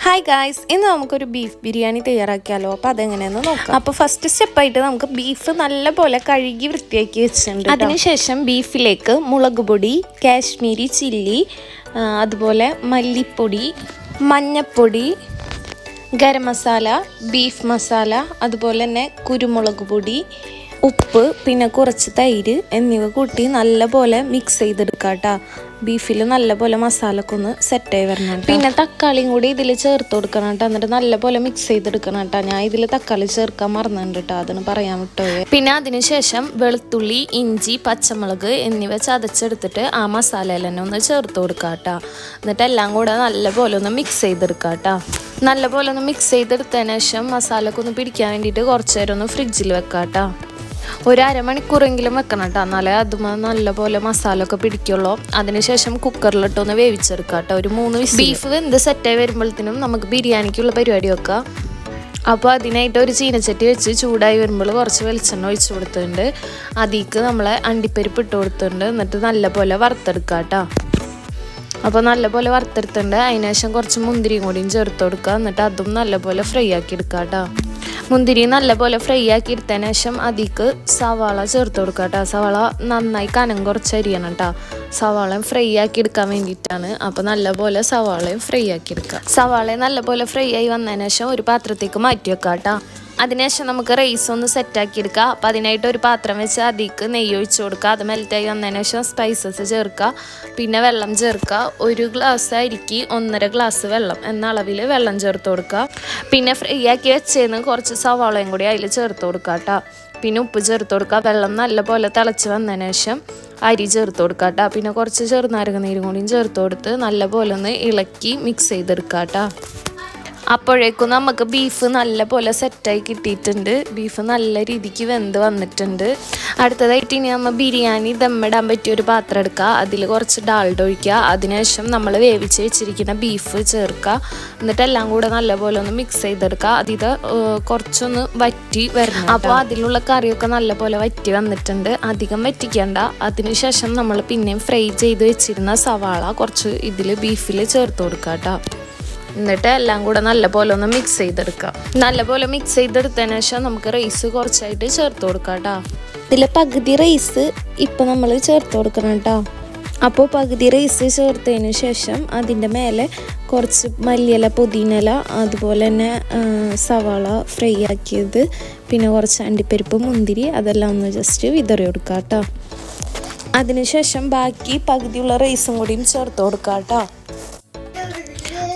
Hi guys, ഇന്ന് നമുക്കൊരു beef biryani തയ്യാറാക്കിയാലോ. അപ്പോൾ അതെങ്ങനെയെന്ന് നോക്കാം. അപ്പോൾ ഫസ്റ്റ് സ്റ്റെപ്പായിട്ട് നമുക്ക് ബീഫ് നല്ലപോലെ കഴുകി വൃത്തിയാക്കി വെച്ചിട്ടുണ്ട്. അതിനുശേഷം ബീഫിലേക്ക് മുളക് പൊടി, കാശ്മീരി ചില്ലി, അതുപോലെ മല്ലിപ്പൊടി, മഞ്ഞൾപ്പൊടി, ഗരം മസാല, ബീഫ് മസാല, അതുപോലെ തന്നെ കുരുമുളക് പൊടി, ഉപ്പ്, പിന്നെ കുറച്ച് തൈര് എന്നിവ കൂട്ടി നല്ലപോലെ മിക്സ് ചെയ്തെടുക്കാം കേട്ടോ. ബീഫിൽ നല്ലപോലെ മസാലയൊക്കെ ഒന്ന് സെറ്റായി വരണം. പിന്നെ തക്കാളിയും കൂടി ഇതിൽ ചേർത്ത് കൊടുക്കണം കേട്ടോ. എന്നിട്ട് നല്ലപോലെ മിക്സ് ചെയ്തെടുക്കണം കേട്ടോ. ഞാൻ ഇതിൽ തക്കാളി ചേർക്കാൻ മറന്നിട്ടുണ്ട് കേട്ടോ, അതിന് പറയാൻ വിട്ടുപോയി. പിന്നെ അതിനുശേഷം വെളുത്തുള്ളി, ഇഞ്ചി, പച്ചമുളക് എന്നിവ ചതച്ചെടുത്തിട്ട് ആ മസാലയിൽ തന്നെ ഒന്ന് ചേർത്ത് കൊടുക്കാം കേട്ടോ. എന്നിട്ട് എല്ലാം കൂടെ നല്ലപോലെ ഒന്ന് മിക്സ് ചെയ്തെടുക്കാം കേട്ടോ. നല്ലപോലെ ഒന്ന് മിക്സ് ചെയ്തെടുത്തതിന് ശേഷം മസാലയൊക്കെ ഒന്ന് പിടിക്കാൻ വേണ്ടിയിട്ട് കുറച്ച് നേരം ഒന്ന് ഫ്രിഡ്ജിൽ വെക്കാം കേട്ടോ. ഒരു അരമണിക്കൂറെങ്കിലും വെക്കണം കേട്ടോ, എന്നാലേ അതുമ്പോൾ നല്ലപോലെ മസാല ഒക്കെ പിടിക്കുള്ളൂ. അതിനുശേഷം കുക്കറിലിട്ടൊന്ന് വേവിച്ചെടുക്കാം കേട്ടോ. ഒരു 3 വിസിൽ. ബീഫ് വെന്ത് സെറ്റായി വരുമ്പോഴത്തേനും നമുക്ക് ബിരിയാണിക്കുള്ള പരിപാടി വെക്കാം. അപ്പോൾ അതിനായിട്ട് ഒരു ചീനച്ചട്ടി വെച്ച് ചൂടായി വരുമ്പോൾ കുറച്ച് വെളിച്ചെണ്ണ ഒഴിച്ച് കൊടുത്തിട്ടുണ്ട്. അതിലേക്ക് നമ്മളെ അണ്ടിപ്പരിപ്പ് ഇട്ട് കൊടുത്തിട്ടുണ്ട്. എന്നിട്ട് നല്ലപോലെ വറുത്തെടുക്കാം കേട്ടോ. അപ്പോൾ നല്ലപോലെ വറുത്തെടുത്തിട്ടുണ്ട്. അതിനുശേഷം കുറച്ച് മുന്തിരിയും കൂടിയും ചേർത്ത് കൊടുക്കുക. എന്നിട്ട് അതും നല്ലപോലെ ഫ്രൈ ആക്കി എടുക്കാം കേട്ടോ. മുന്തിരി നല്ലപോലെ ഫ്രൈ ആക്കി എടുത്തതിന് ശേഷം അതിലേക്ക് സവാള ചേർത്ത് കൊടുക്കുക കേട്ടോ. സവാള നന്നായി കനം കുറച്ച് അരിയണം കേട്ടോ. സവാളയും ഫ്രൈ ആക്കി എടുക്കാൻ വേണ്ടിയിട്ടാണ്. അപ്പോൾ നല്ലപോലെ സവാളയും ഫ്രൈ ആക്കി എടുക്കുക. സവാളയും നല്ലപോലെ ഫ്രൈ ആയി വന്നതിന് ശേഷം ഒരു പാത്രത്തേക്ക് മാറ്റി വെക്കാം കേട്ടോ. അതിനുശേഷം നമുക്ക് റൈസ് ഒന്ന് സെറ്റാക്കി എടുക്കുക. അപ്പോൾ അതിനായിട്ട് ഒരു പാത്രം വെച്ച് അതിലേക്ക് നെയ്യ് ഒഴിച്ച് കൊടുക്കുക. അത് മെൽറ്റായി വന്നതിന് ശേഷം സ്പൈസസ് ചേർക്കുക. പിന്നെ വെള്ളം ചേർക്കുക. 1 ഗ്ലാസ് അരിക്ക് 1.5 ഗ്ലാസ് വെള്ളം എന്ന അളവിൽ വെള്ളം ചേർത്ത് കൊടുക്കുക. പിന്നെ ഫ്രൈ ആക്കി വെച്ചതിന് കുറച്ച് സവാളയും കൂടി അതിൽ ചേർത്ത് കൊടുക്കുക കേട്ടോ. പിന്നെ ഉപ്പ് ചേർത്ത് കൊടുക്കുക. വെള്ളം നല്ലപോലെ തിളച്ച് വന്നതിന് ശേഷം അരി ചേർത്ത് കൊടുക്കുക കേട്ടോ. പിന്നെ കുറച്ച് ചെറുനാരങ്ങ നീരും കൂടിയും ചേർത്ത് കൊടുത്ത് നല്ലപോലെ ഒന്ന് ഇളക്കി മിക്സ് ചെയ്തെടുക്കുക കേട്ടോ. അപ്പോഴേക്കും നമുക്ക് ബീഫ് നല്ലപോലെ സെറ്റായി കിട്ടിയിട്ടുണ്ട്. ബീഫ് നല്ല രീതിക്ക് വെന്ത് വന്നിട്ടുണ്ട്. അടുത്തതായിട്ട് ഇനി നമ്മൾ ബിരിയാണി ദമ്മിടാൻ പറ്റിയൊരു പാത്രം എടുക്കുക. അതിൽ കുറച്ച് ഡാൽഡ ഒഴിക്കുക. അതിനുശേഷം നമ്മൾ വേവിച്ച് വെച്ചിരിക്കുന്ന ബീഫ് ചേർക്കുക. എന്നിട്ട് എല്ലാം കൂടെ നല്ലപോലെ ഒന്ന് മിക്സ് ചെയ്തെടുക്കുക. അതിത് കുറച്ചൊന്ന് വറ്റി വരണം. അപ്പോൾ അതിലുള്ള കറിയൊക്കെ നല്ലപോലെ വറ്റി വന്നിട്ടുണ്ട്. അധികം വറ്റിക്കേണ്ട. അതിനുശേഷം നമ്മൾ പിന്നെയും ഫ്രൈ ചെയ്ത് വെച്ചിരുന്ന സവാള കുറച്ച് ഇതിൽ ബീഫിൽ ചേർത്ത് കൊടുക്കുക കേട്ടോ. എന്നിട്ട് എല്ലാം കൂടെ നല്ലപോലെ ഒന്ന് മിക്സ് ചെയ്തെടുക്കാം. നല്ലപോലെ മിക്സ് ചെയ്തെടുത്തതിന് ശേഷം നമുക്ക് റൈസ് കുറച്ചായിട്ട് ചേർത്ത് കൊടുക്കാം കേട്ടോ. ഇതിൽ പകുതി റൈസ് ഇപ്പം നമ്മൾ ചേർത്ത് കൊടുക്കണം കേട്ടോ. അപ്പോൾ പകുതി റൈസ് ചേർത്തതിന് ശേഷം അതിൻ്റെ മേലെ കുറച്ച് മല്ലിയില, പുതിനയില, അതുപോലെ തന്നെ സവാള ഫ്രൈ ആക്കിയത്, പിന്നെ കുറച്ച് അണ്ടിപ്പരിപ്പ്, മുന്തിരി അതെല്ലാം ഒന്ന് ജസ്റ്റ് വിതറി കൊടുക്കാം കേട്ടോ. അതിനുശേഷം ബാക്കി പകുതിയുള്ള റൈസും കൂടിയും ചേർത്ത് കൊടുക്കാം കേട്ടോ.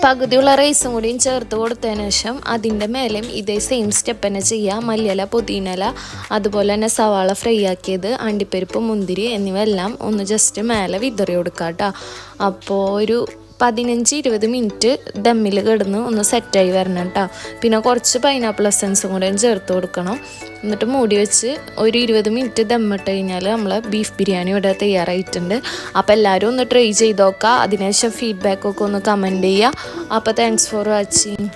പകുതിയുള്ള റൈസും കൂടിയും ചേർത്ത് കൊടുത്തതിന് ശേഷം അതിൻ്റെ മേലെയും ഇതേ സെയിം സ്റ്റെപ്പ് തന്നെ ചെയ്യുക. മല്ലിയില, പുതിനയില, അതുപോലെ തന്നെ സവാള ഫ്രൈ ആക്കിയത്, അണ്ടിപ്പരിപ്പ്, മുന്തിരി എന്നിവ എല്ലാം ഒന്ന് ജസ്റ്റ് മേലെ വിതറി കൊടുക്കുക കേട്ടോ. അപ്പോൾ ഒരു 15-20 മിനിറ്റ് ദമ്മിൽ കിടന്ന് ഒന്ന് സെറ്റായി വരണം കേട്ടോ. പിന്നെ കുറച്ച് പൈനാപ്പിൾ എസൻസും കൂടെ ചേർത്ത് കൊടുക്കണം. എന്നിട്ട് മൂടി വെച്ച് ഒരു 20 മിനിറ്റ് ദമ്മിട്ട് കഴിഞ്ഞാൽ നമ്മളെ ബീഫ് ബിരിയാണി ഇവിടെ തയ്യാറായിട്ടുണ്ട്. അപ്പോൾ എല്ലാവരും ഒന്ന് ട്രൈ ചെയ്ത് നോക്കുക. അതിനുശേഷം ഫീഡ്ബാക്കൊക്കെ ഒന്ന് കമൻറ്റ് ചെയ്യുക. അപ്പോൾ താങ്ക്സ് ഫോർ വാച്ചിങ്.